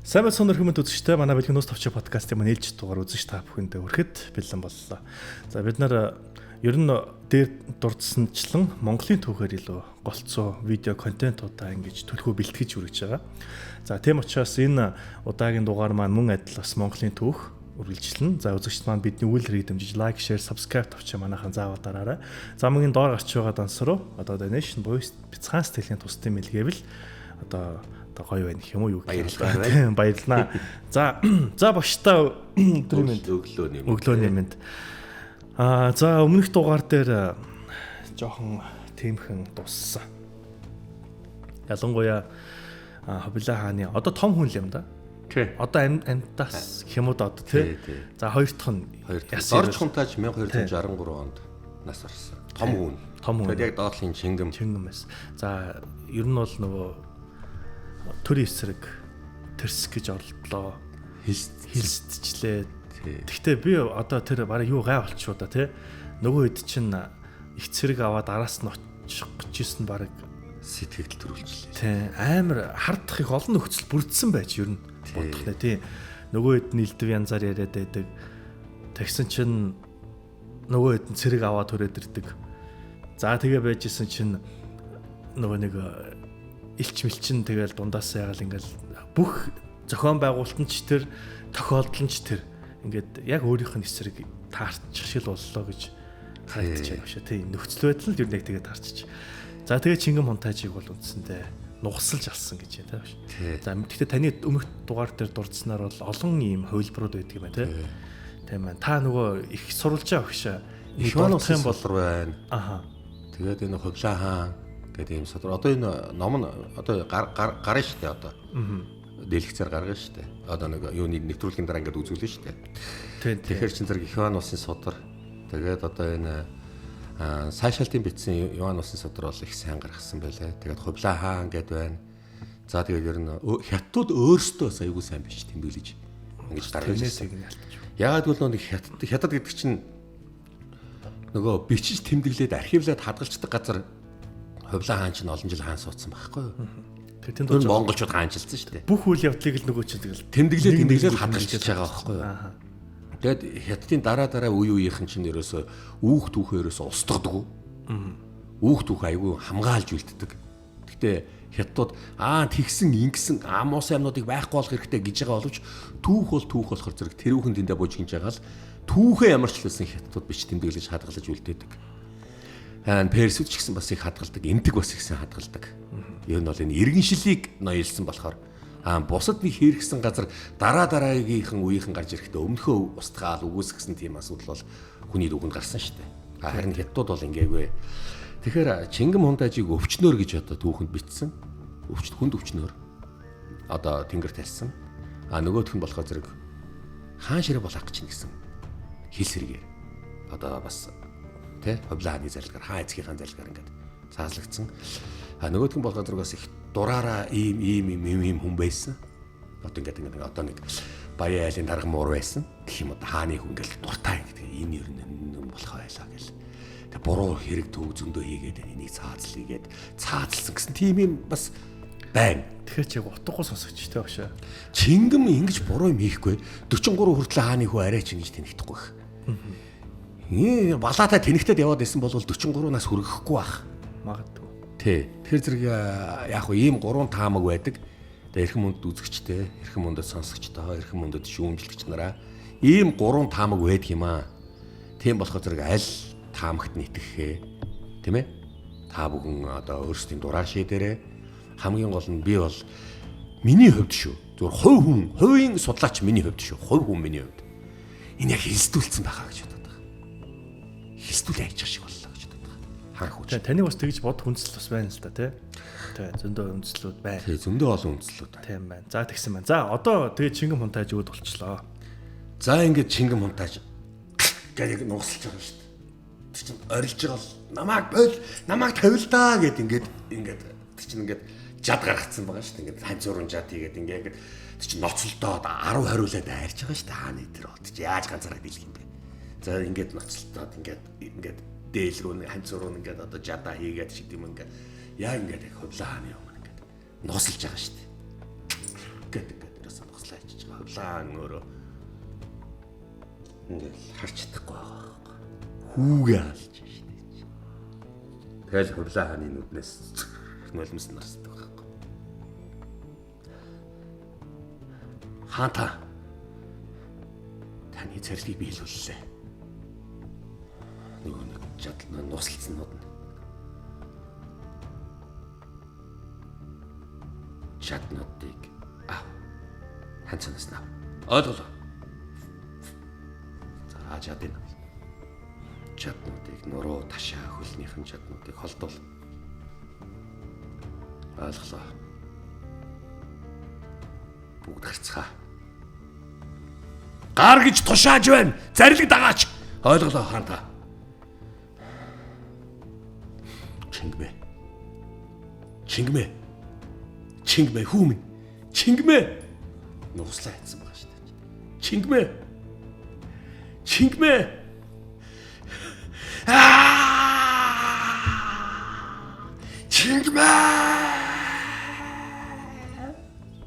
Сайн мэд сонор хүмүүст үзэгчтэй манай бэлгийн нууц товчоо подкастын маань ээлж дугаар үзэж та бүхэндээ хүрэхэд бэлэн боллоо. За бид нар ер нь дээр дурдсанчлан Монголын түүхээр илүү голцоо видео контентуудаа ингэж төлхөө бэлтгэж үргэж байгаа. За тийм учраас энэ удаагийн дугаар маань мөн адил бас Монголын түүх үргэлжлэн. За үзэгчд маань бидний үйлрийг дэмжиж лайк, шеэр, subscribe тавьчих манайхан заавал дараарай. За мөнгөний доор гарч байгаа дансруу одоо donation буюу бяцхан сэтгэлийн тусдын мэлгээвэл одоо гоё байна гэх юм уу юу гэх юм. Баярлалаа. За багштай өдрийн мэнд өглөөний мэнд. За өмнөх дугаар дээр жоохон тиймхэн дуссан. Ялангуяа Хоббила хааны одоо том хүн л юм да. Тий. Одоо амтаас гэх юм уу одоо тий. За хоёр дахь нь Орж хунтааж 1263 онд нас орсон. Том хүн. Тэгээд яг доотлын Чингэм байсан. За ер нь бол нөгөө төрийн эсрэг тэрс гэж орлоо. Хилсдчлээ. Гэхдээ би одоо тэр бараг юу гай болчихоо да тий. Нөгөө хэд чинь их цэрэг аваад араас нь очих гэжсэн бараг сэтгэл төрүүлжлээ. Тий. Амар хардах их олон нөхцөл бүрдсэн байж ер нь бодох нэ тий. Нөгөө хэд нэлдэв янзаар яриад байдаг. Тэгсэн чинь нөгөө хэд цэрэг аваад төрөөд ирдэг. За тэгээ байжсэн чинь нөгөө нэг илч мэлчин тэгэл дундаас ягаал ингээл бүх зохион байгуулалт нь ч тэр тохиолдол нь ч тэр ингээд яг өөрийнх нь эсрэг таарчих шил боллоо гэж харагдаж байгаа шүү. Тийм нөхцөл байдал нь юу нэг тэгээд таарчих. За тэгээ Чингэм хунтаажийг бол үндсэндээ нугасалж алсан гэж байна тийм шүү. За гэхдээ таны өмнөх дугаар дээр дурдсанаар бол олон ийм хувилбарууд байдаг юм байна тийм байна. Та нөгөө их сурулж байгаа багшаа. Их болох юм бол байна. Аха. Тэгээд энэ Хоббила хаан гэдэг юм содор. Одоо энэ ном нь одоо гарна шүү дээ одоо. Дэлгэцээр гаргана шүү дээ. Одоо нэг юуны нэвтрүүлгийн дараа ингээд үзүүлнэ шүү дээ. Тэгэхээр чин зэрэг Иван усын содор. Тэгээд одоо энэ сайшаалтын бичсэн Иван усын содор бол их сайн гаргасан байлаа. Тэгээд Хоббила хаан гэдэг байна. За тэгээд ер нь хятадууд өөрсдөө аягүй сайн биш тэмдэглэж ингэж гаргаж ирсэн. Яагаад гэвэл нэг хятад гэдэг чинь нөгөө бичиж тэмдэглээд архивлаад хадгалцдаг газар Хоббила хаан чинь олон жил хаан суудсан байхгүй юу? Тэр монголчууд хаанчилсан шүү дээ. Бүх үйл явдлыг л нөгөө чинь тэгэл тэмдэглээд хадгалж байгаа байхгүй юу? Тэгэд хятадын дараа үе үеийнхэн чинь ерөөсөө үүх түүхээ ерөөсөө устгадаг. Үүх түүх айгүй хамгаалж үлддэг. Гэхдээ хятадууд тэгсэн ингэсэн муус юмнуудыг байхгүй болох хэрэгтэй гэж байгаа боловч түүх бол түүх болохоор зэрэг тэрүүхэн тэндэ бууж гинж байгаа л түүхээ ямар ч л байсан хятадууд бич тэмдэглэж хадгалж үлдээдэг. Персүүд ч гэсэн бас их хадгалдаг, эмдэг бас ихсэн хадгалдаг. Ер нь бол энэ иргэншилийг ноёлсон болохоор бусад нэг хэрэгсэн газар дараагийнхын үеийнхэн гарч ирэхдээ өмнөхөө устгаал үгүйсгэсэн тийм асуудал бол хүний дүүгэнд гарсан шүү дээ. Харин хятадууд бол ингээгүй. Тэгэхээр Чингэм хунтаажийг өвчнөр гэж одоо түүхэнд бичсэн. Хүнд өвчнөр. Одоо тэнгэр талсан. Нөгөөх нь болохоор зэрэг хаан ширээ болох гэж гэсэн хэл сэргээр. Одоо бас Хоббила хааны зарилгаар хаан эцгийнхаа зарилгаар ингээд цаазлагдсан. Нөгөөх нь болгоо зэрэг бас их дураараа ийм хүн байсан. Одоо ингээд одоо нэг баян айлын дарга муур байсан. Гэх юм уу хааны хүн ингээд дуртай гэдэг энэ ер нь болох байлаа гэл. Тэг буруу хэрэг төв зөндөө хийгээд энийг цаазлсан гэсэн тийм юм бас байна. Тэгэхээр чи яг утгагүй сонсогчтой багшаа. Чингэм ингэж буруу юм хийхгүй 43 хүртэл хааны хүү арай ч ингэж тэнэгдэхгүй байх. Балаатай тэнэгтэд яваад исэн бол 43-наас хүргэхгүй байх. Магадгүй. Тий. Тэгэхээр зэрэг яг хөө ийм 3 таамаг байдаг. Тэгээ эрхэм мөндөд үзэгчтэй, эрхэм мөндөд сонсогчтой, эрхэм мөндөд шүүмжилэгч нараа ийм 3 таамаг байдаг юм аа. Тийм болохоор зэрэг аль таамагт нь итгэхээ, тийм ээ? Та бүхэн одоо өөрсдийн дураар шийдээрэй. Хамгийн гол нь би бол миний хувьд шүү. Зүгээр хувийн судлаач миний хувьд шүү. Хувь хүн миний хувьд. Энэ яг хэлсдүүлсэн байхаа гэж боддог. Хэлсдүүлээ хайчих шиг боллоо гэж боддог. Харах үү. Таны бас тэгж бод хүнсэл бас байна л да тий. Зөндөө хүнслүүд байна. Тий, зөндөө олон хүнслүүд байна. Тийм байна. За тэгсэн байна. За одоо тэгээ Чингэм хунтааж өгöd болчлоо. За ингээд Чингэм хунтааж гэдэг нугасалж байгаа шүү дээ. Тэр чинь орилж байгаа бол намайг тавилдаа гэд ингээд тэр чинь ингээд жад гаргацсан байгаа шүү дээ. Ингээд ханцуурын жад хийгээд ингээд тэр чинь ноцолдоод 10 хариулаад айрч байгаа шүү дээ. Хааны тэр бол чи яаж ганцаараа дийлэх юм бэ? За ингээд ноцолдоод ингээд дээл рүү нэг ханцуур руу ингээд одоо жадаа хийгээд шид юм ингээд яг ингээд Хоббила хааны юм ингээд нугасалж байгаа шүү дээ. Ингээд ерөөсөө улаан өөрөө ингээл харч чадахгүй байгаа. Хүүгээ алж штэ. Тэгэл хурлаа хааны нүднээс нулимс нарсдаг байхгүй. Хаата таны цэрлэгийг биелүүллээ. Нөгөө нэг жадлан нуслцсанууд нь. Жаднуудыг ханцанаас нав. Ойлголоо. За жадын. Жаднуудыг нуруу ташаа хөлнийхэн жаднуудыг холдуул. Ойлголоо. Бүгд гарцгаа. Гар гэж тушааж байна. Зарилэг дагаач. Ойлголоо хаанта. Чингмэ хүмүн. Чингмэ. Нууслаа хийсэн байгаа шүү дээ. Чингмэ. Чингмэ.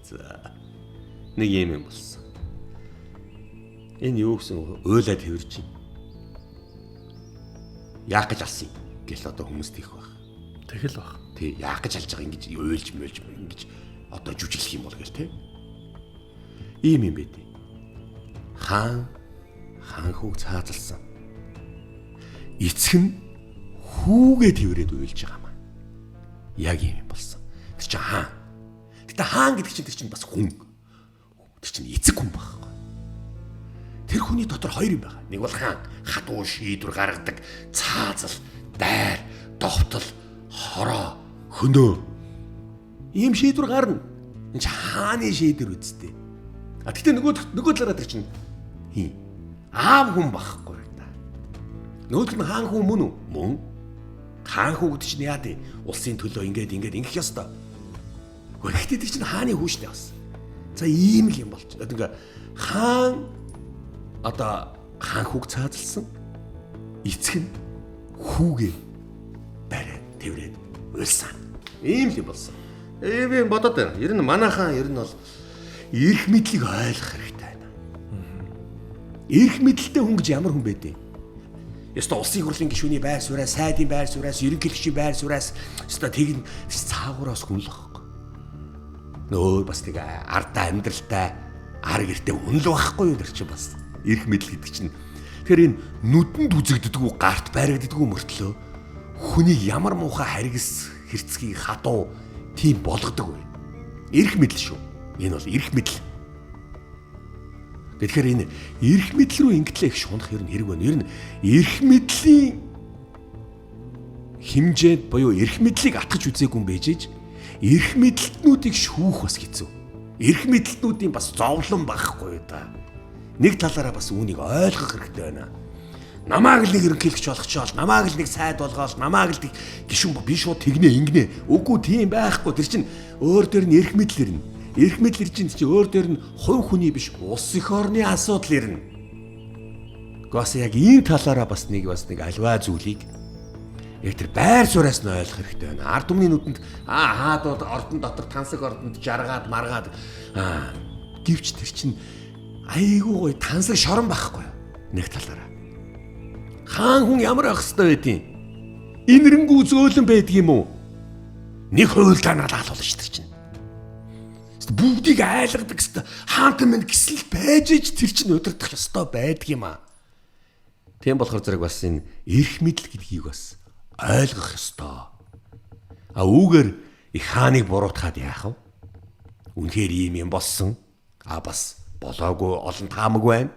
За. Нэг юм болсон. Энэ юу гэсэн ойлаа тэрж чинь. Яах гэж алсан юм гэл одоо хүмүүс тийх байх. Тэгэл баг. Тий, яах гэж алж байгаа ингэж ойлж ингэж одоо жүжиглэх юм бол гэл тий. Ийм юм бэ. Хаан хүүг цаазалсан. Эцэг нь хүүгээ тэрвэрэд уйлж байгаа маа. Яг ийм юм болсон. Тэр чинь хаан. Гэтэ хаан гэдэг чинь тэр чинь бас хүн. Тэр чинь эцэг хүн байхгүй. Тэр хүний дотор хоёр юм байна. Нэг бол хаан, хатуу шийдвэр гаргадаг, цаазал, дайр, довтол, хороо, хөнөө. Ийм шийдвэр гарна. Энд хааны шийдвэр үсттэй. Гэтэ нөгөө талаараа тэр чинь аав хүн байхгүй да. Нөгөөх нь хаан хүн мөн үү? Мөн. Хаан хүн гэдэг чинь яа дээ? Улсын төлөө ингэж ингэх ёстой. Гэхдээ тэр чинь хааны хүн штэ бас. За ийм л юм болж. Ингээ хаан одоо хаан хүүг цаазалсан. Эцэг нь хүүгээ бариад тэрвэрэд уйлсан. Ийм л юм болсон. Би бодоод байна. Ер нь манайхан ер нь бол эрх мэдлийг ойлгох хэрэгтэй байна. Эрх мэдлэлтэй хүн гэж ямар хүн бэ дээ? Яста улсын хурлын гишүүний байр сууриас, сайдын байр сууриас, ерөнхийлөгчийн байр сууриас яста тэгн цаагуураас хүн л واخхой. Нөө бас тэг ардаа амьдралтай ар гэртээ хүн л واخхгүй юу тэр чинь бас эрх мэдэл гэдэг чинь. Тэгэхээр энэ нүдэнд үзэгддэггүй гарт байрагддаггүй мөртлөө хүний ямар муухай харгас хэрцгий хадуу тийм болгодог вэ? Эрх мэдэл шүү. Энэ бол эрх мэдэл. Тэгэхээр энэ эрх мэдэл рүү ингэтлээ их шунах юм хэрэг байна. Ер нь эрх мэдлийн хэмжээнд буюу эрх мэдлийг атгаж үзээгүй юм байж ээж эрх мэдлтнүүдийг шүүх бас хэцүү. Эрх мэдлтнүүдийн бас зовлон байхгүй да. Нэг талаараа бас үүнийг ойлгох хэрэгтэй байна. Намааг л нэг ерөнхийлөгч болгочоол, намааг л нэг сайд болгоол, намааг л нэг гишүүн би шууд тэгнэ ингэнэ. Үгүй тийм байхгүй. Тэр чинь өөр дээр нь эрх мэдэл ирнэ. Эрх мэдэл ирж чинь өөр дээр нь хувь хүний биш улс их орны асуудал ирнэ. Гоос яг ийм талаараа бас нэг альваа зүйлийг яг тэр байр сууриас нь ойлгох хэрэгтэй байна. Ард түмний нүдэнд хаадууд ордон дотор тансаг ордонд жаргаад маргаад гівч тэр чинь айгүй гоё тансаг шорон байхгүй юу? Нэг талаараа. Хаан хүн ямар байх хэвээр байдیں۔ Инэрэнгүү зөөлөн байдаг юм уу? Нэг хууль танаад алуулж тэр чинь. Бүгдийг айлгадаг хэвээр хаантай минь гисэл байж ич тэр чинь удирдах ёстой байдаг юм аа. Тийм болохоор зэрэг бас энэ эрх мэдэл гэдгийг бас ойлгох ёстой. Үүгээр их хааныг буруутгаад яах вэ? Үнэхээр ийм юм болсон. Бас болоогүй олон таамаг байна.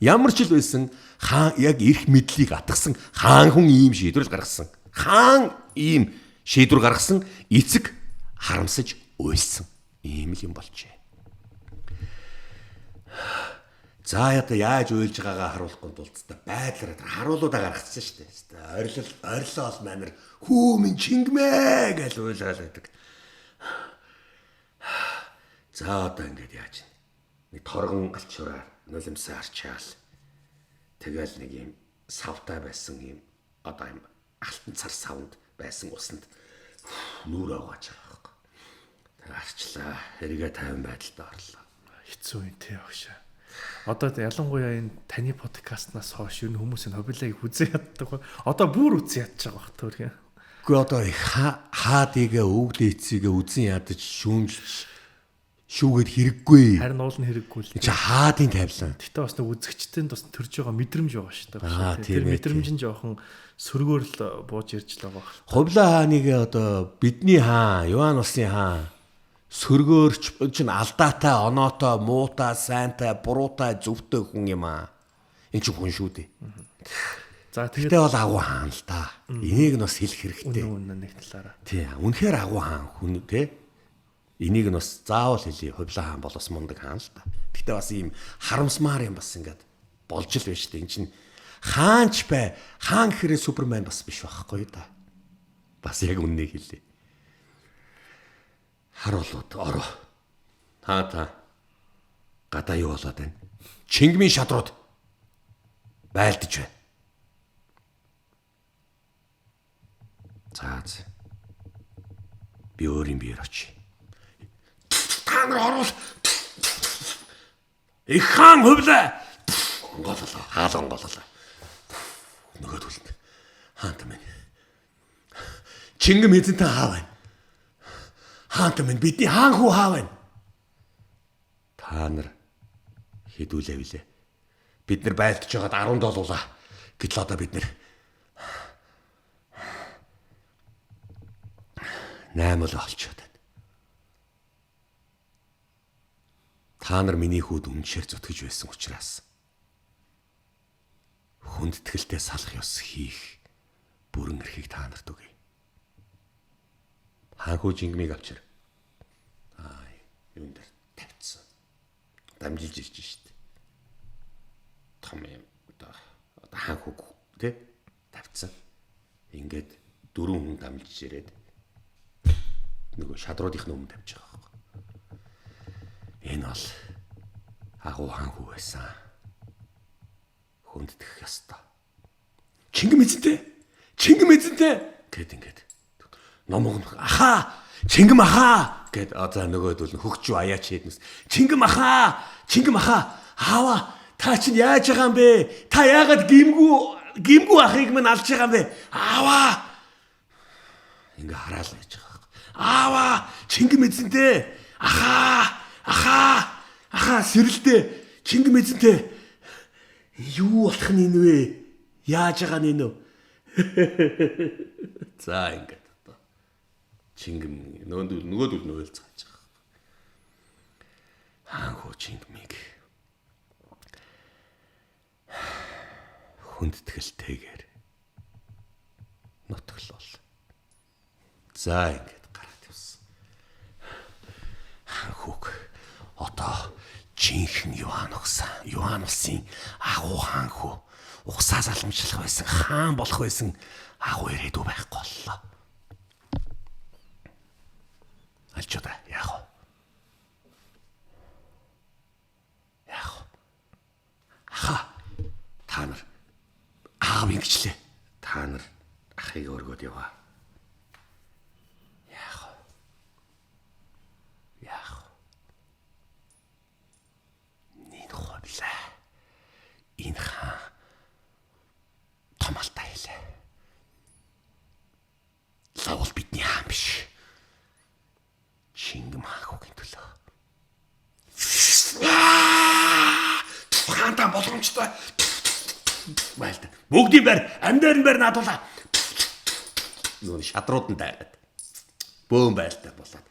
Ямар ч л байсан хаан яг эрх мэдлийг атгсан хаан хүн ийм шийдвэр гаргасан. Хаан ийм шийдвэр гаргасан, эцэг харамсаж уйлсан. Ийм л юм болжээ. За ята яаж уйлж байгаагаа харуулахгүй тулд байдлаараа тэр харуулуудаа гаргацсан шүү дээ. Ойрлоо бол манер хүүмэн чингмэ гэж уйлаад байдаг. За одоо ингэж яаж нэг торгон алчураар нулимсаа арчаал. Тэгэл нэг юм савтай байсан юм одоо юм алтан цар савнд байсан усанд нүүр аваач байгаа байхгүй. Тэг арчлаа. Хэрэгэ 50 байдалд орлоо. Хэцүү юм тий багшаа. Одоо ялангуяа энэ таны подкастнаас хойш ер нь хүмүүсийн хоббилыг үзээ яддаг. Одоо бүр үзээ ядж байгаа бах төрхий. Гэхдээ одоо хаадыгээ өвгдээцгээ үзэн ядаж шүүгээд хэрэггүй. Харин уул нь хэрэггүй л. Чи хаадын тавилан. Гэтэ бас нэг үзэгчтэнд бас төрж байгаа мэдрэмж байгаа шүү дээ. Тэр мэдрэмж нь жоохон сөргөөр л бууж ирж л байгаа. Хувлаа хааныгээ одоо бидний хаан, Юан улсын хаан сөргөөрч чинь алдаатай, оноотой, муутай, сайнтай, буруутай, зөвхтэй хүн юм аа. Энд чинь хүн шүү дээ. За тэгээд бол агуу хаан л да. Энийг нь бас хэлэх хэрэгтэй. Үнэн нэг талаараа. Тий, үнэхээр агуу хаан хүн тий. Энийг нь бас заавал хэлье. Хувлаа хаан бол бас мундаг хаан л да. Гэтэ бас ийм харамсмаар юм бас ингээд болж л байж тээ. Энд чинь хаанч бай. Хаан гэхэрээ Супермен бас биш байхгүй да. Бас яг үннийг хэлье. Харуулууд ороо. Та гадаа юу болоод байна? Чингмийн шадрууд байлдаж байна. За. Би өөрийн биеэр очие. Та нар орвол их хаан хувлаа. Голлоо, хаалган голлоо. Нөгөө түлд. Хаант минь. Чингэм эзэнтэй хаав байна. Хаант минь бидний хаан хүү хаав байна. Та нар хэдүүлээ вүлээ. Бид нар байлдаж байгаад 10 долуулаа. Гэтэл одоо бид нар 8 л олчоод байна. Та нар миний хүүд үнэхээр зүтгэж байсан учраас хүндэтгэлтэй салах ёс хийх бүрэн эрхийг та нарт өгье. Хаанхүү жингмийг авчир. Юунд тавьчихсан. Дамжилж ирж штт. Том юм одоо хаанхүү тэ тавьчихсан. Ингээд 4 хүн дамжилж ирээд нөгөө шадруудынхны өмнө тавьж байгаа байхгүй. Энэ бол агуу хаанхүү байсан. Хүнддэх ёстой. Чингэм эзэнтэй гэд ингээд номог ахаа чингэм ахаа гэд за нөгөөдөл хөгчүү аяач хийднэс. Чингэм ахаа аава та чинь яаж байгаа юм бэ? Та яагаад гимгүү ахыг минь алж байгаа юм бэ? Аава ингээ хараал байж байгаа. Аава чингэм эзэнтэй ахаа сэрэлдэ чингэм эзэнтэй юу болох нь энэ вэ? Яаж байгаа нь энэ вэ? За ингээд одоо чингэм нөгөөдөл нөөлцгааж байгаа. Хаанхүү чингмийг хүндэтгэлтэйгээр нутглол. За ингээд гараад явсан. Хаанхүүг одоо жинхэнэ Юан улсын агуу хаанхүү угсаа залмжлах байсан хаан болох байсан агуу ирээдүй байхгүй боллоо. Алчуудаа яах вэ? Та нар аав ингэчлээ. Та нар ахыг өргөд яваа. Яах вэ? Энэ хаан томалтай хэлээ. Лавл бидний хаан биш. Чингэм хаанхүүгийн төлөө. Хаантаа боломжтой. Байлд. Бүгдийн байр, амьдаар нь байр наадуулаа. Нүүн шадрууд нь дайраад. Бөөн байлтай болоод.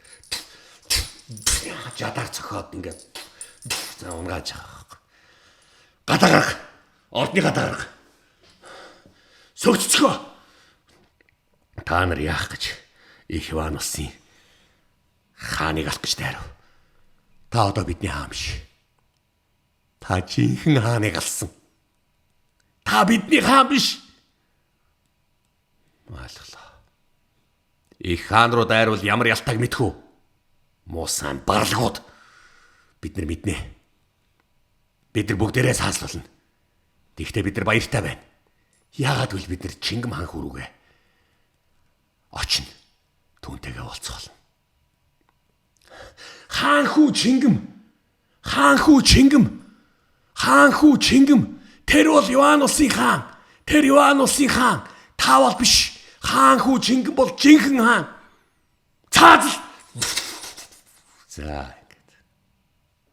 Жадар цохоод ингээд унгааж байгаа. Гадаа гарах. Ордны гадаа гарах. Сөгцгөө. Та нар яах гэж их Юан улсын хааныг алах гэж дайрав. Та одоо бидний хаан биш. Та жинхэнэ хааныг алсан. Та бидний хаан биш. Ойлголоо. Их хаан руу дайрвал ямар ялтайг мэдхүү. Муусан барлагууд бид нар мэднэ. Бид нар бүгдээрээ сааслуулна. Тэгвэл бид нар баяртай байна. Яагаад гэвэл бид нар Чингэм хаан хүрүүгээ очно. Түүнтэйгээ уулзах болно. Хаан хүү Чингэм Хаан хүү Чингэм. Тэр бол Юан улсын хаан. Та бол биш. Хаан хүү Чингэм бол жинхэнэ хаан. Цаазал. За ингээд.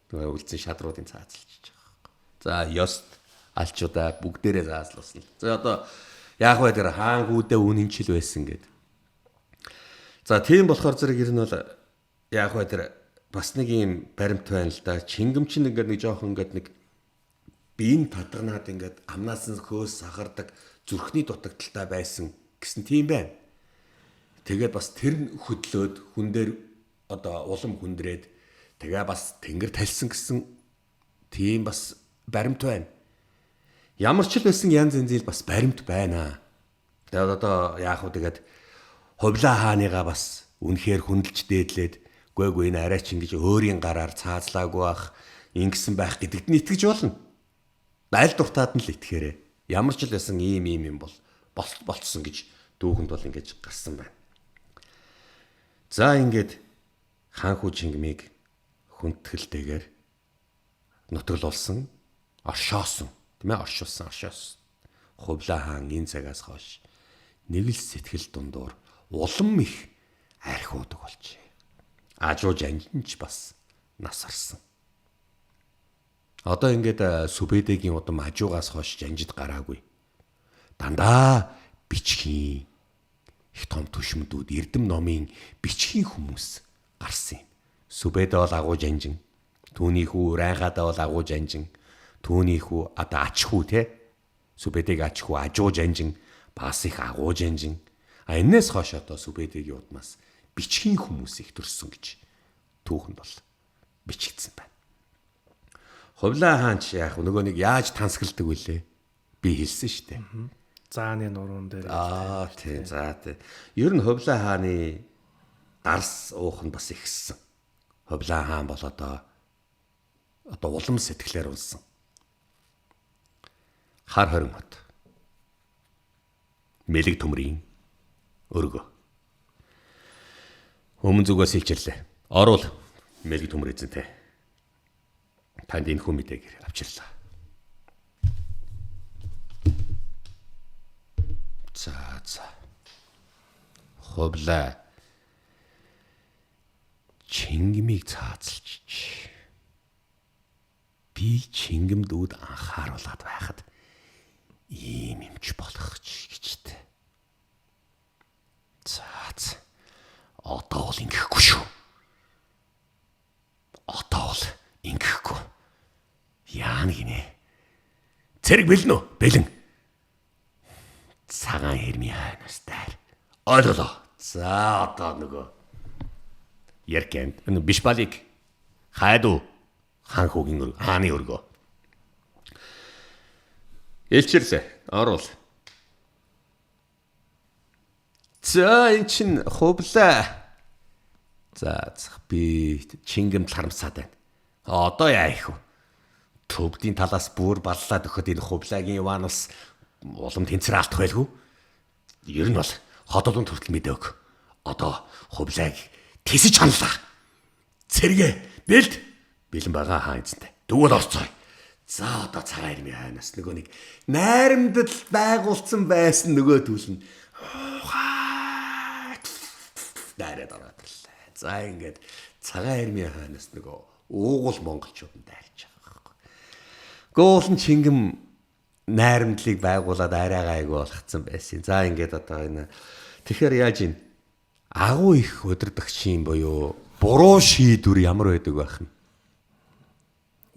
Тэгээ үлдсэн шадруудын цаазалж байгаа. За ёст алчуудаа бүгдээрээ заазлуулсан. За одоо яах вэ тэр хаан хүүдээ үнэнчил байсан гэд. За тийм болохоор зэрэг ер нь бол яах вэ тэр бас нэг юм баримт байна л да. Чингэм чинь ингээд нэг жоохон ингээд нэг биеийн татганаад ингээд амнаас нь хөөс сахардаг зүрхний дутагдaltaй байсан гэсэн тийм байна. Тэгээд бас тэр хөдлөөд хүн дээр одоо улам хүндрээд тэгээ бас тэнгэр талсан гэсэн тийм бас баримт байна. Ямар ч л байсан янз янзэл бас баримт байна. Тэгээд одоо яах вэ тэгээд Хувлаа хааныгаа бас үнэхээр хүндэлж дээдлээд гүй энэ арайч ингэж өөрийн гараар цаазлаагүй бах ингэсэн байх гэдэгт нь итгэж болно. Аль дуртаад нь л итгэхээрээ. Ямар ч л байсан ийм юм болцсон гэж дүүхэнд бол ингэж гарсан байна. За ингээд хаан хүү Чингмийг хүндэтгэлтэйгээр нутаглуулсан, оршоосон, тийм ээ оршуулсан. Хувлаа хаан энэ цагаас хойш нэг л сэтгэл дундуур улам их архиудаг болжээ. Ажуу жанжинч бас нас арсан. Одоо ингээд Сүбэдэгийн удам ажуугаас хойш жанжид гараагүй. Дандаа бичгийн их том түшмдүүд эрдэм номын бичгийн хүмүүс гарсан юм. Сүбэдэ бол агуу жанжин, түүний хүү Райхадаа бол агуу жанжин, түүний хүү одоо ач хүү те. Сүбэдэг ач хүү ажуу жанжин, бас их агуу жанжин. Энээс хойш одоо Сүбэдэгийн удмаас бичгийн хүмүүс их төрсөн гэж түүхэнд бол бичигдсэн байна. Хувлаа хаанч яах вэ? Нөгөө нэг яаж тансгалдаг вүлээ? Би хэлсэн шүү дээ. Зааны нуруунд дээр. Тийм за тийм. Ер нь Хувлаа хааны дарс уух нь бас ихссэн. Хувлаа хаан бол одоо улам сэтгэлээр унсан. Хар хорин хот. Мэлэг төмрийн өргө. Өмнө зүгээс илчирлээ. Орвол мэлэг төмөр эзэнтэй. Танд энэ хүн мэдээгэр авчирлаа. За. Хувлаа Чингмийг цаацалж. Би Чингэмдүүд анхааруулад байхад ийм юмч болох ч гэжтэй. За. Одоо бол ингэхгүй шүү. Яан гинэ. Цэрэг бэлэн үү? Бэлэн. Цагаан хэрмийн хайнаас дайр. Ойлголоо. За одоо нөгөө яркэнд биш балик хайду хаан хүүгийн хааны өргөө. Элчирлээ. Орвол. За эн чин Хувлаа. За би Чингэмд харамсаад байна. Одоо яах вэ? Төвдийн талаас бүр баллаад өгөхөд энэ Хувлагийн Иванус улам тэнцэр алдах байлгүй. Ер нь бол ходолон төртөл мэдээ өг. Одоо Хувлаг тэсэж ханлаа. Цэргээ бэлэн байгаа хаан эзэнтэй. Тэгвэл орцгоё. За одоо цагаан ирмийн хайнаас нөгөө нэг найрамдал байгуулсан байсан нөгөө түлэн. Дайраад ороод ирлээ. За ингээд цагаан ирмийн хайнаас нөгөө уугуул монголчуудад дайрч байгаа. Гуулан Чингэм найрамдлыг байгуулад арайгаа айгу болгоцсон байсан. За ингээд одоо энэ тэгэхээр яаж ийн агуу их удирдахчийн буюу буруу шийдвэр ямар байдаг байх нь?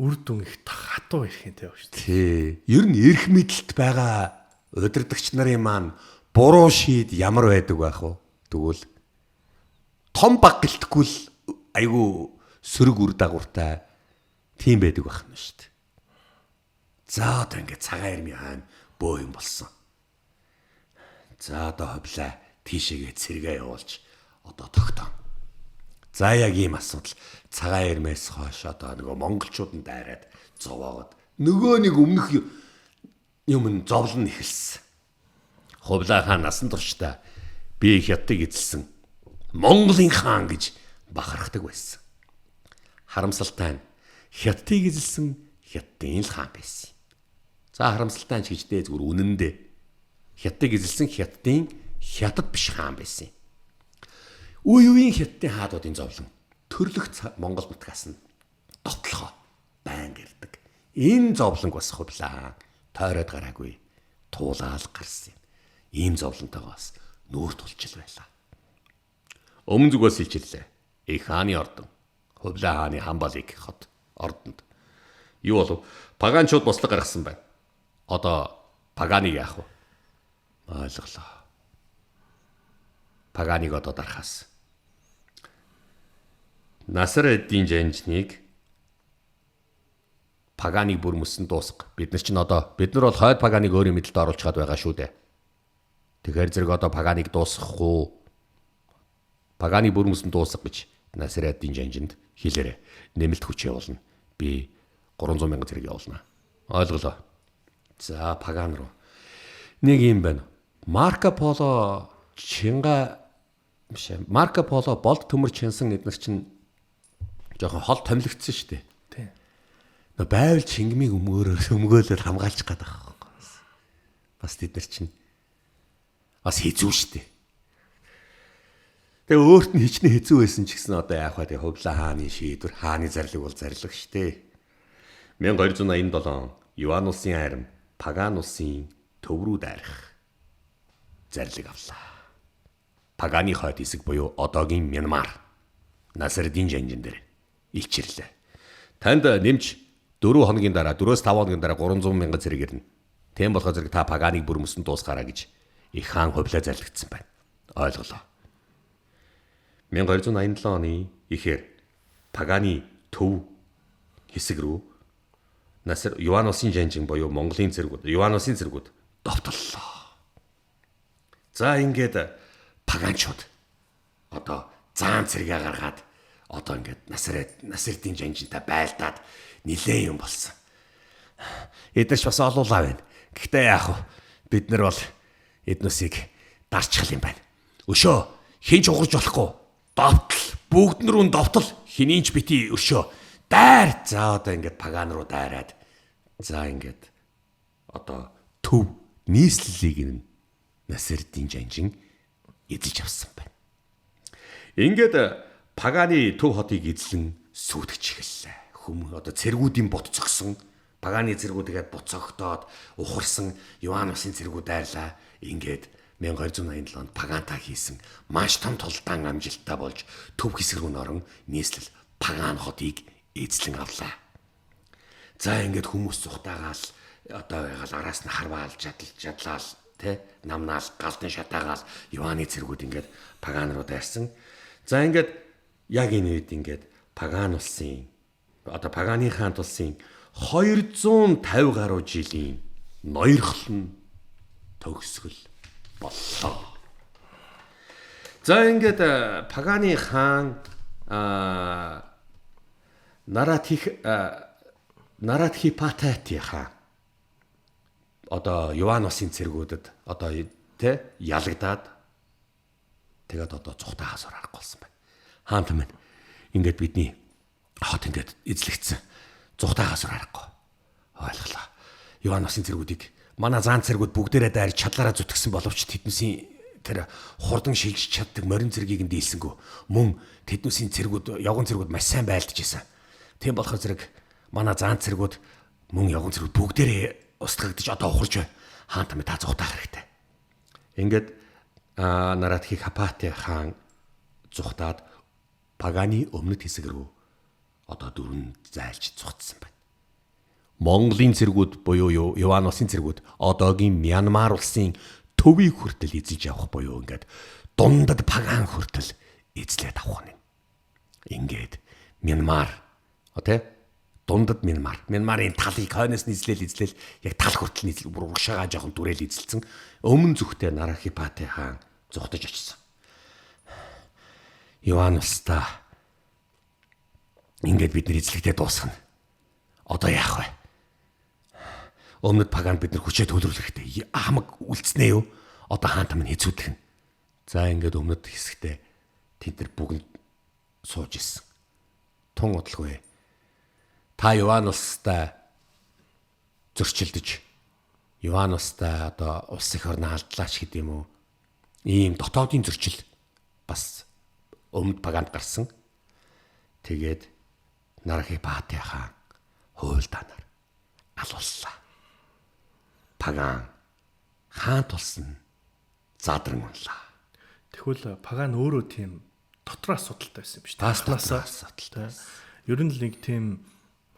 Үр дүн их хатуу ирэх юм тийм шүү дээ. Тий. Ер нь эрх мэдэлт байгаа удирдахч нарын маань буруу шийд ямар байдаг байх вэ? Тэгвэл том баг гэлтэхгүй л айгу сөрөг үр дагавартай тийм байдаг байх нь шүү дээ. За одоо ингээд цагаан ирмийн хаан бөө юм болсон. За одоо Хувлаа тийшээгээ цэргээ явуулж одоо тогтоо. За яг ийм асуудал цагаан ирмээс хойш одоо нөгөө монголчуудад дайраад зовоогод нөгөө нэг өмнөх юм зовлон эхэлсэн. Хувлаа хаан насан туршдаа би хятадыг эзэлсэн Монголын хаан гэж бахархдаг байсан. Харамсалтай нь Хятадыг эзэлсэн Хятадын л хаан байсан. За харамсалтай ч гэжтэй зүгээр үнэндээ Хятадыг эзэлсэн Хятадын Хятад биш хаан байсан. Үе үеийн Хятадын хаадуудын зовлон төрлөх Монгол нутгаас нь довтлохоо байн ирдэг. Энэ зовлонг бас хувлаа тойроод гараагүй туулаад гарсан. Ийм зовлонтойгоос нүүр тулчил байлаа. Өмнө зүгээс илчиллээ. Их хааны ордон. Хувлаа хааны Хамбалыг хот ордонд. Юу болов? Паганчууд бослог гаргасан байна. Одоо Паганыг яах вэ? Ойлголоо. Паганыг одоо дарахаас. Насарэддийн жанжныг Паганыг бүр мөсөн дуусга. Бид нар бол хойд Паганыг өөрийн мэдэлд оруулж чад байгаа шүү дээ. Тэгэхээр зэрэг одоо Паганыг дуусгахгүй. Паганыг бүр мөсөн дуусга гэж Насарэддийн жанжинд хэлээрэ. Нэмэлт хүч явуулна. Би 300 мянган зэрэг явуулна. Ойлголоо. За Паган руу. Нэг юм байна. Марко Поло болд төмөр чинсэн эднэр чинь жоохон хол томилогдсон шүү дээ. Тийм. Байвал Чингмийг өмгөөлөөр хамгаалж гад байгаа. Бас тэд нар чинь бас хэцүү шүү дээ. Тэгээ өөрт нь хичнээн хэцүү байсан ч гэсэн одоо яах вэ? Тэгээ хувлаа хааны шийдвэр, хааны зарлиг бол зарлиг шүү дээ. 1287 Юан улсын айрам Паган улсын төв рүү дайрах зарлиг авлаа. Паганы хойд хэсэг буюу одоогийн Мянмар Насарэддийн жанжин дээр илчирлээ. Танд нэмж 4 хоногийн дараа 4-5 хоногийн дараа 300 мянган зэрэг ирнэ. Тийм болохоор зэрэг та Паганыг бүр мөсөн дуусгаараа гэж их хаан хувлаа зарлагдсан байна. Ойлголоо. 1287 оны ихээр Паганы төв хэсэг рүү Юан улсын жанжин буюу Монголын зэргүүд, Юан улсын зэргүүд довтлоо. За ингээд Паганчууд одоо заан цэргээ гаргаад одоо ингээд Насарэддийн жанжинтай байлдаад нилээн юм болсон. Эдэрч бас олуулаа байна. Гэхдээ яах вэ? Бид нар бол эднүсийг дарчхал юм байна. Өшөө хинч угарч болохгүй. Довтол бүгд нөрөө довтол хинийч бити өшөө. Дайр. За одоо ингээд Паган руу дайраад. За ингээд одоо төв нийслэлийг нь Насарэддийн жанжин эзэлж авсан байна. Ингээд Паганы төв хотыг эзлэн сүйтгэж эхэллээ. Хүмүүс одоо цэргүүдийн бут цогсон, Паганы цэргүүдгээд буцогдоод ухарсан Юан улсын цэргүүд дайрлаа. Ингээд 1287 онд Пагантай хийсэн маш том тулдаан амжилттай болж төв хэсэг рүү норон нийслэл Паган хотыг эзлэн авлаа. За ингээд хүмүүс цухтаагаал одоо ягаал араас нь харваал жадлал намнаал галдан шатаагаал Юаны цэргүүд ингээд Паган руу дайрсан. За ингээд яг энэ үед ингээд Паган улсын одоо Паганы хаант улсын 250 гаруй жилийн ноёрхол нь төгсгөл боллоо. За ингээд Паганы хаан Наратхипатати хаан одоо Юан улсын цэргүүдэд одоо ялагдаад тэгээд одоо цухтаа хасаар аргагүй болсон байна. Хаан тамин ингээд бидний хот ингээд эзлэгдсэн. Цухтаа хасаар аргагүй. Ойлголоо. Юан улсын цэргүүдийг манай заан цэргүүд бүгдээрээ дайрч чадлаараа зүтгэсэн боловч тэднүсийн тэр хурдан шилжиж чаддаг морин цэргийг нь дийлсэнгүү. Мөн тэднүсийн цэргүүд, явган цэргүүд маш сайн байлдаж исэн. Тийм болохоор зэрэг манай заан цэргүүд мөн явган цэргүүд бүгдээрээ устгагдаж одоо ухарж байна. Хаан тамин та зүхтаах хэрэгтэй. Ингээд Наратхипатати хаан зүхтаад Паганы өмнөд хэсэг рүү одоо дөрвөн зайлж зүхтсан байна. Монголын цэргүүд буюу Юан улсын цэргүүд одоогийн Мянмар улсын төвийг хүртэл эзэлж авах буюу ингээд дундад Паган хүртэл эзлээд авах нь. Ингээд Мянмар дундад Мянмарын талыг хойноос нь эзлээл яг тал хүртэл бүр урагшаага жоохон дүрээл эзэлсэн. Өмнө зүгтээ Наратхипатати хаан зүхтаж очсон. Юан улстай ингээд бид нар эзлэгдээ дуусгана. Одоо яах вэ? Өмнөд Паган бид нар хүчээ төлөвлөх хэрэгтэй. Хамаг үлдснээ юу? Одоо хаан тамин хэцүүдгэн. За ингээд өмнөд хэсэгтээ тэд нар бүгд сууж исэн. Тун удалгүй та Иванустай зөрчилдөж Иванустай одоо улс их орны алдлаач гэдэг юм уу? Ийм дотоодын зөрчил бас өмнөд паганд гарсан. Тэгээд Нарахипати хаан хуйлдаанаар алууллаа. Паган хаан тулсан задран унлаа. Тэгвэл паган өөрөө тийм дотор асуудалтай байсан юм биш үү? Таснасаа асуудалтай. Ер нь л нэг тийм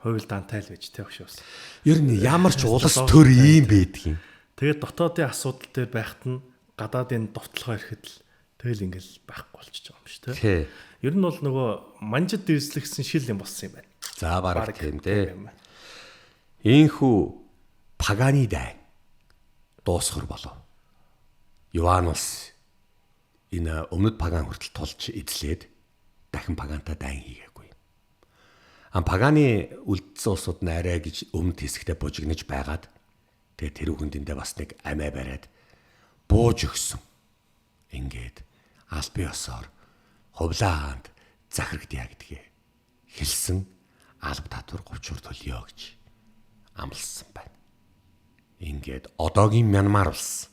хуйлдаантай л байж тийм багш бас. Ер нь ямар ч улс төр ийм байдгийн. Тэгээд дотоодын асуудал дээр байхад нь гадаадын довтлогоо ирэхэд л тэгэл ингээл байхгүй болчихж байгаа юм шүү дээ. Ер нь бол нөгөө манжид дэвслэгсэн шил юм болсон юм байна. За бараг тийм дээ. Ийхүү паганы дайн дуусгар болов. Иванус энэ өмнөд паган хүртэл тулж эзлээд дахин пагантай дайн хийгээгүй. Паганы үлдсэн улсууд нь арай гэж өмнөд хэсэгтээ бужигнаж байгаад тэгээ тэр хүндэндээ бас нэг амиа бариад бууж өгсөн. Ингээд аль бие осоор хувлаа хаанд захирагдъя гэдгээ хэлсэн алба татвар говчур төлөё гэж амласан байна. Ингээд одоогийн Мянмар улс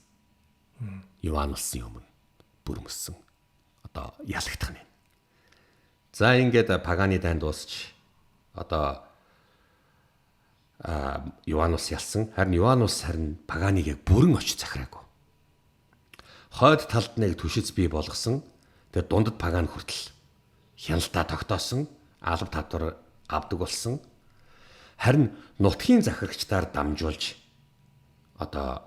Иванусын өмнө бүрмөссөн одоо ялагдах нь. За ингээд паганы дайн дуусч одоо Иванус ялсан. Харин Иванус паганыг яг бүрэн очиж захираагүй. Хойд талд нэг түшиц бий болгосон. Тэгээд дундад паган хүртэл хяналтаа тогтоосон, алба татвар авдаг болсон. Харин нутгийн захирагчдаар дамжуулж одоо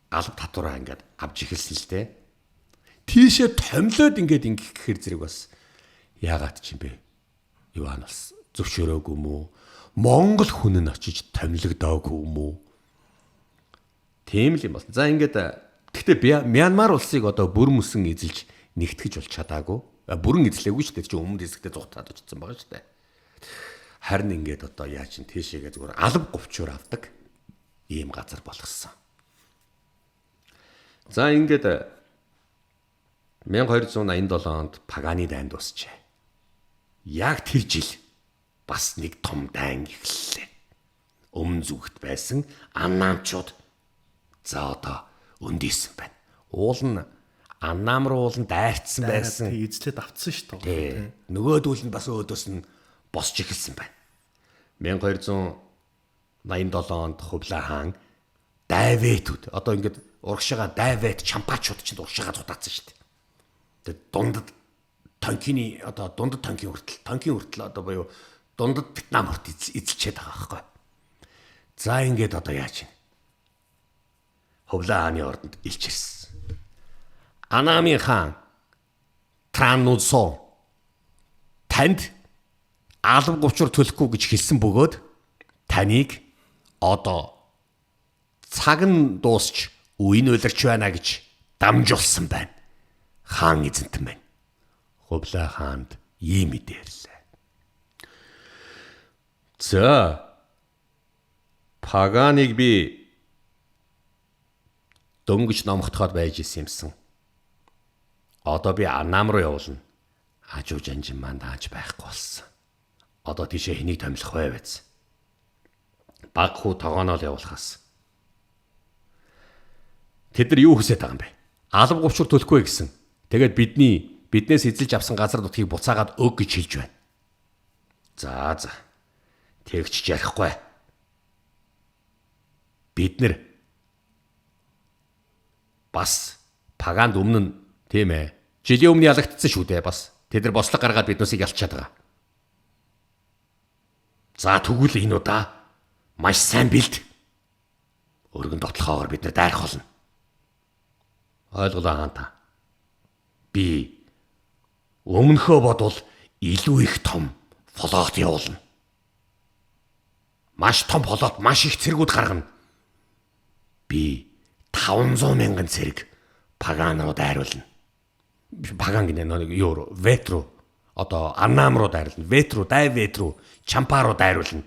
алба татвараа ингээд авч эхэлсэн л дээ. Тийшээ томлоод ингээд ингэх гэхэр зэрэг бас яагаад ч юм бэ? Иванус зөвшөөрөөгүй юм уу? Монгол хүн нь очиж томилогдоогүй юм уу? Тийм л юм байна. За ингээд гэхдээ Мянмар улсыг одоо бүрмөсөн эзэлж нэгтгэж бол чадаагүй. Бүрэн эзлээгүй шүү дээ. Чи өмнөд хэсэгтээ зугатаад очсон байгаа шүү дээ. Харин ингээд одоо яа чин тийшээгээ зүгээр алба говчуур авдаг ийм газар болгосон. За ингээд 1287 онд паганы дайн дуусчээ. Яг тэр жил бас нэг том дайн эхэллээ. Өмнө зүгт байсан аннаамчууд за одоо өндийсэн байна. Уул нь аннаам руу уулан дайрцсан байсан. Эзлээд авцсан шүү дээ. Нөгөөдүүл нь бас өөдөөс нь босч эхэлсэн байна. 1287 онд Хувлаа хаан Дайвэтүүд одоо ингээд урагшаага Дайвэт чампаачууд чинь урагшаага зудаацсан шүү дээ. Тэгээд дундад танкины одоо дундад танкийн хүртэл одоо буюу дундад Вьетнам хүртэл эзэлчихэд байгаа байхгүй. За ингээд одоо яаж юм? Хувлаа хааны ордонд илч ирсэн. Анамын хаан Траннусо танд алба говчур төлөхгүй гэж хэлсэн бөгөөд таныг одоо цаг нь дуусч үе нь улирч байна гэж дамжуулсан байна. Хаан эзэнтэн байна. Хувлаа хаанд ийм мэдээрлээ. За паганыг би дөнгөж номготоход байж исэн юмсан. Одоо би Анам руу явуулна. Хажуу жанжин манд хааж байхгүй болсон. Одоо тийшээ хэнийг томилох вэ биз? Баг хүү тогооноол явуулахаас. Тэд нар юу хүсэж байгаа юм бэ? Алба говчур төлөхгүй гэсэн. Тэгээд биднээс эзэлж авсан газар нутгийг буцаагаад өг гэж хэлж байна. За. Тэгч ярихгүй. Бид нар бас паганд өмнө нь тийм ээ. Жилийн өмнө ялагдсан шүү дээ бас. Тэд нар бослог гаргаад биднээсийг ялчаад байгаа. За тэгвэл энэ удаа маш сайн бэлд. Өргөн дотлохоогоор бид нар дайрах болно. Ойлголоо хаан та. Би өмнөхөө бодвол илүү их том флот явуулна. Маш том флот, маш их цэргүүд гаргана. Би 500 мянган цэрэг паганууд дайруулна. Паган гинэ нэг евро, вет руу одоо Аннам руу дайруулна. Вет руу, Дайвет руу, Чампа руу дайруулна.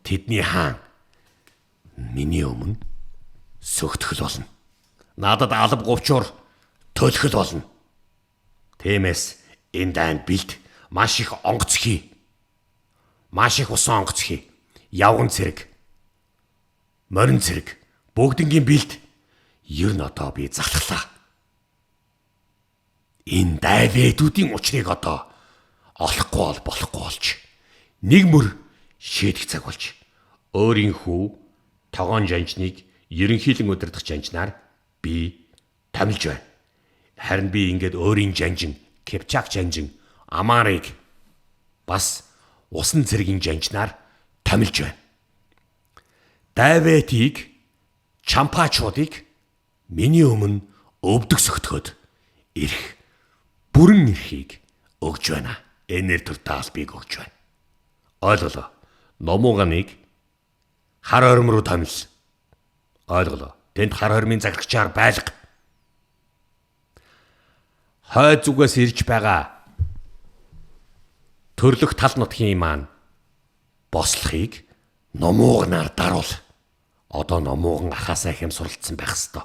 Тэдний хаан миний өмнө сөгтгөл болно. Надад алба говчуур төлөхөл болно. Тиймээс энэ дайнд бэлд маш их онгоц хий. маш их усан онгоцхий, явган цэрэг, морин цэрэг, бүгднгийн бэлд ер нь одоо би залхлаа. Энэ дайвэтүүдийн учрыг одоо олохгүй болохгүй болж нэг мөр шийдэх цаг болж өөрийн хүү тогоон жанжныг ерөнхийлөн удирдах жанжнаар би томилж байна. Харин би ингээд өөрийн жанжин, Кипчак жанжин, Амарыг бас усан цэргийн жанжнаар томилж байна. Дайвэтийг, чампаачуудыг миний өмнө өвдөг сөгтгöd ирэх бүрэн эрхийг өгж байна. Энээр төр таалбыг өгж байна. Ойлголоо. Номууганыг хар орим руу томил. Ойлголоо. Тэнд харормын заглагчаар байлга. Хойд зүгээс ирж байгаа төрлөх тал нутгийн маань бослохыг номууганаар даруул. Одоо номууган ахаасаа хэм суралцсан байх ёстой.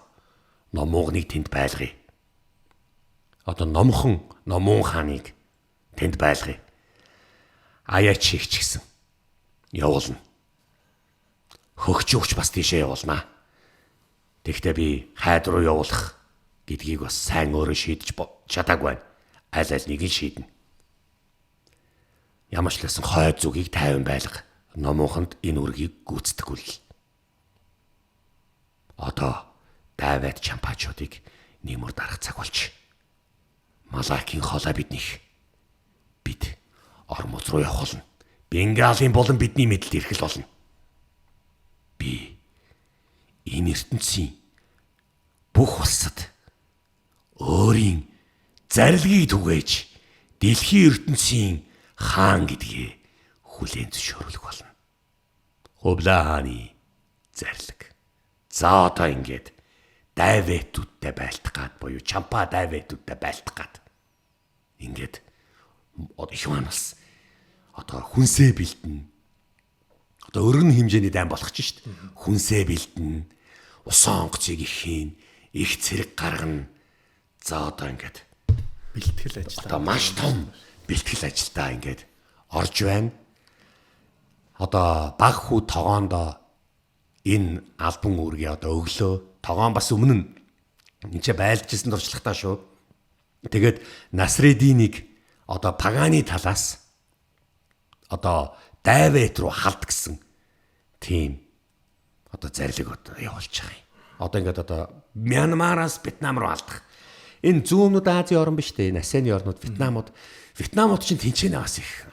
Номууганыг тэнд байлгая. Одоо номхон номуун хааныг тэнд байлгая. Аяач хийх ч гэсэн явуулна. Хөгч бас тийшээ явуулнаа. Тэгэхдээ би хайд руу явуулах гэдгийг бас сайн өөрөө шийдэж чадаагүй байна. Аль нэг нь шийднэ. Ямар ч лсэн хойд зүгийг тайван байлга. Номууханд энэ үргийг гүйцэтгэхгүй л. Одоо Давид чампаачуудыг нэмэр дарах цаг болж. Малакийн хоолой бид Ормоз руу явах болно. Бенгалийн болон бидний мэдлэлд ирэх болно. Би энэ ертөнцийн бүх улсад өөрийн зарилгийг түгээж дэлхийн ертөнцийн хаан гэдгээ хүлээн зөвшөөрөх болно. Хувлаа хааны зарлиг. За одоо ингээд Давидуудтай байлдах гад буюу Чампа Давидуудтай байлдах гад. Ингээд Ихванус одоо хүнсээ бэлдэн. Одоо өргөн хэмжээний дайм болох ч шүү дээ. Хүнсээ бэлдэн. Усан онгоцыг ихийн, их цэрэг гаргана. За одоо ингээд бэлтгэл ажил. Одоо маш том бэлтгэл ажилдаа ингээд орж байна. Одоо баг хүү тогоондоо энэ албан үүргээ одоо өглөө. Тогоон бас өмнө нь энэ ч байлжсэн туршлагатай шүү. Тэгээд Насреддинийг одоо паганы талаас одоо Давид руу халд гэсэн тийм одоо зарлиг одоо явуулж байгаа юм. Одоо ингээд одоо Мянмараас Вьетнам руу алдах. Энэ зүүнүүд Азийн орн биш үү? Асианы орнууд Вьетнамууд. Вьетнамууд чинь тэнцэнэ бас их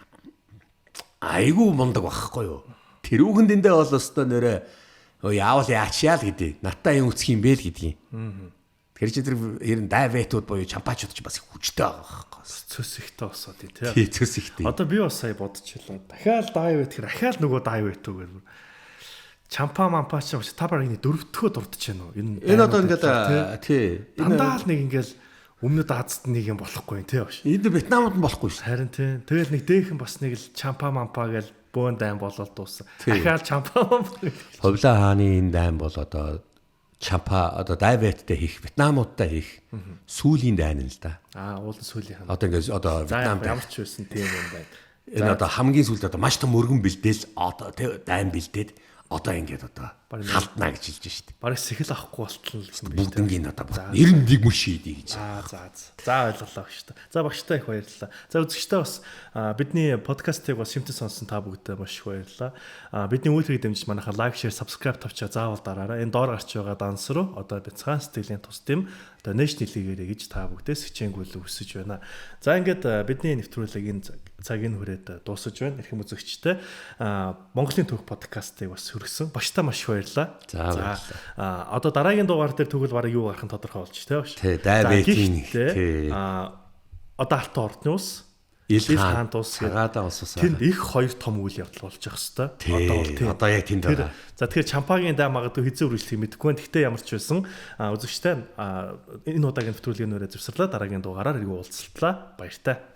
айгүй мундаг байхгүй юу? Тэрүүхэн дэндээ бол өстой нэрэ яавал яачаал гэдэг. Натаа юм үсэх юм бэ л гэдгийг. Тэр чи тэр ер нь Давидууд буюу чампаачууд ч бас их хүчтэй байгаа байхгүй. Цөс ихтэй босоо тий. Тий, цөс ихтэй. Одоо би бас сая бодчихлоо. Дахиад Давид тэр ахаал нөгөө Давид үгээр Чампа Мампач та барыг дөрөвдөхөө дурдж байна уу? Энэ одоо ингээд тий. Дандаа л нэг ингээд өмнөд Азад нэг юм болохгүй тий баш. Энд Вьетнамд нь болохгүй шүү. Харин тий. Тэгэл нэг дээхэн бас нэг л Чампа Мампа гэл бөөн дайм болол дууссан. Ахаал Чампа Мампа. Хувлаа хааны энэ дайм бол одоо Чампа одоо Давидтай хийх, Вьетнамуудтай хийх сүүлийн дайн л да. Уулын сүүлийн хаан. Одоо ингээд одоо Вьетнамд ямар ч байсан тийм юм байна. Энэ одоо хамгийн сүүлд одоо маш том өргөн бэлдээл одоо дайн бэлдээд одоо ингээд одоо халтнаа гэж хэлж штт. Бараг сэхэл авахгүй болтол гэсэн байна. Бүгднийг одоо 91 мөр шийдий гэж. За ойлголоо гэж та. За багштай их баярлалаа. За үзэгчтэй бас бидний подкастыг бас шимтэн сонсон та бүгдээ маш их баярлалаа. Бидний үйлдвэрийг дэмжиж манайхаа лайк, шеэр, subscribe тавьчаа заавал дараарай. Энэ доор гарч байгаа данс руу одоо бяцхан сэтгэлийн тус дэм одоо нэшнл хийгээрэй гэж та бүгдээс хичээнгүйлэн хүсэж байна. За ингээд бидний нэвтрүүлэг энэ цагийн хүрээд дуусаж байна. Эрхэм үзэгчтэй Монголын түүх подкастыг бас хүргэсэн. Багштай маш их баярлалаа. За одоо дараагийн дугаар дээр тэгвэл бараг юу гарах нь тодорхой болж тий багш. Тий, Давидын тий. Одоо Алтан ордны ус Ил хаан тус цагаадаа усусаа. Тэнд их хоёр том үйл явдал болж байгаа хэвээр. Одоо яг тэнд байгаа. За тэгэхээр Чампагийн даа магадгүй хэзээ үргэлжлэхийг мэдэхгүй байна. Гэхдээ ямар ч байсан үзэгчтэй энэ удаагийн нэвтрүүлгийн нүрээ зөвсөрлөө дараагийн дугаараар уулзлаа. Баяртай.